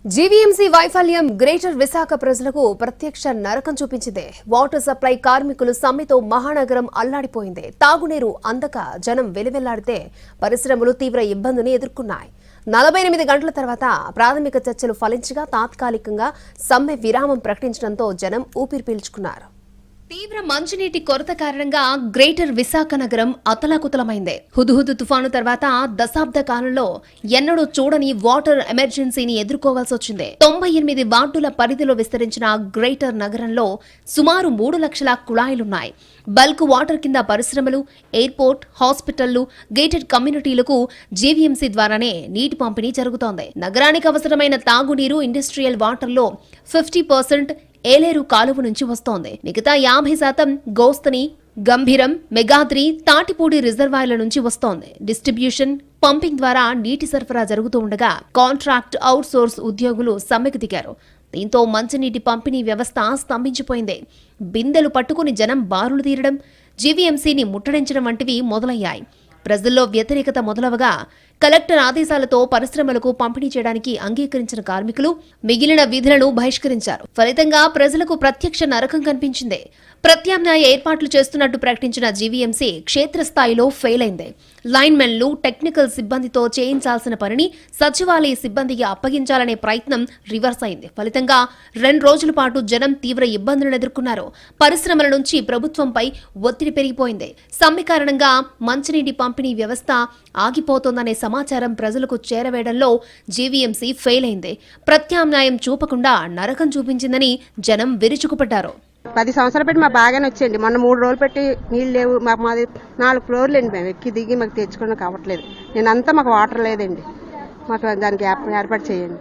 GVMC వైఫల్యం greater Visakha ప్రజలకు ప్రత్యక్ష నరకం చూపించింది. వాటర్ సప్లై కార్మికులు సమ్మెతో మహానగరం అల్లాడిపోయింది. తాగునీరు అందక జనం వెలివెల్లాడితే పరిశ్రమలు తీవ్ర ఇబ్బందిని ఎదుర్కొన్నాయి. 48 గంటల తర్వాత ప్రాథమిక చర్చలు ఫలించగా తాత్కాలికంగా సమ్మె విరామం ప్రకటించడంతో జనం ఊపిరి పీల్చుకున్నారు. తీవ్ర మంచినీటి కొరత కారణంగా గ్రేటర్ విశాఖ నగరం అతలాకుతలమైంది. హుదుహుదు తుఫాను తర్వాత దశాబ్ద కాలంలో ఎన్నడూ చూడని వాటర్ ఎమర్జెన్సీని ఎదుర్కోవాల్సి వచ్చింది. 98 వార్డుల పరిధిలో విస్తరించిన గ్రేటర్ నగరంలో సుమారు 3 లక్షల కుళాయిలున్నాయి. బల్క్ వాటర్ కింద పరిశ్రమలు, ఎయిర్పోర్ట్, హాస్పిటళ్లు, గేటెడ్ కమ్యూనిటీలకు జీవీఎంసీ ద్వారానే నీటి పంపిణీ జరుగుతోంది. నగరానికి అవసరమైన తాగునీరు, ఇండస్ట్రియల్ వాటర్లో 50% ఏలేరు కాలువ నుంచి వస్తోంది. మిగతా 50% గోస్తని, గంభీరం, మెగాద్రి, తాటిపూడి రిజర్వాయర్ల నుంచి వస్తోంది. డిస్ట్రిబ్యూషన్, పంపింగ్ ద్వారా నీటి సరఫరా జరుగుతూ ఉండగా కాంట్రాక్ట్, అవుట్ సోర్స్ ఉద్యోగులు సమ్మెకు దిగారు. దీంతో మంచినీటి పంపిణీ వ్యవస్థ స్తంభించిపోయింది. బిందెలు పట్టుకుని జనం బారులు తీరడం, జీవీఎంసీని ముట్టడించడం వంటివి మొదలయ్యాయి. ప్రజల్లో వ్యతిరేకత మొదలవగా కలెక్టర్ ఆదేశాలతో పరిశ్రమలకు పంపిణీ చేయడానికి అంగీకరించిన కార్మికులు మిగిలిన విధులను బహిష్కరించారు. ఫలితంగా ప్రజలకు ప్రత్యక్ష నరకం కనిపించింది. ప్రత్యామ్నాయ ఏర్పాట్లు చేస్తున్నట్టు ప్రకటించిన జీవీఎంసీ క్షేత్రస్థాయిలో ఫెయిల్ అయింది. లైన్మెన్లు, టెక్నికల్ సిబ్బందితో చేయించాల్సిన పనిని సచివాలయ సిబ్బందికి అప్పగించాలనే ప్రయత్నం రివర్స్ అయింది. ఫలితంగా 2 రోజుల పాటు జనం తీవ్ర ఇబ్బందులను ఎదుర్కొన్నారు. పరిశ్రమల నుంచి ప్రభుత్వంపై ఒత్తిడి పెరిగిపోయింది. సమ్మె కారణంగా మంచినీటి పంపిణీ వ్యవస్థ ఆగిపోతోందనే సమాచారం ప్రజలకు చేరవేయడంలో జీవీఎంసీ ఫెయిల్ అయింది. ప్రత్యామ్నాయం చూపకుండా నరకం చూపించిందని జనం విరుచుకుపడ్డారు. 10 సంవత్సరాలు పెట్టి మాకు బాగానే వచ్చేయండి. మొన్న 3 రోజులు పెట్టి నీళ్ళు లేవు. మాది 4 ఫ్లోర్లు అండి. మేము ఎక్కి దిగి మాకు తెచ్చుకోవడం కావట్లేదు. నేనంతా మాకు వాటర్ లేదండి. మాకు దానికి ఏర్పాటు చేయండి.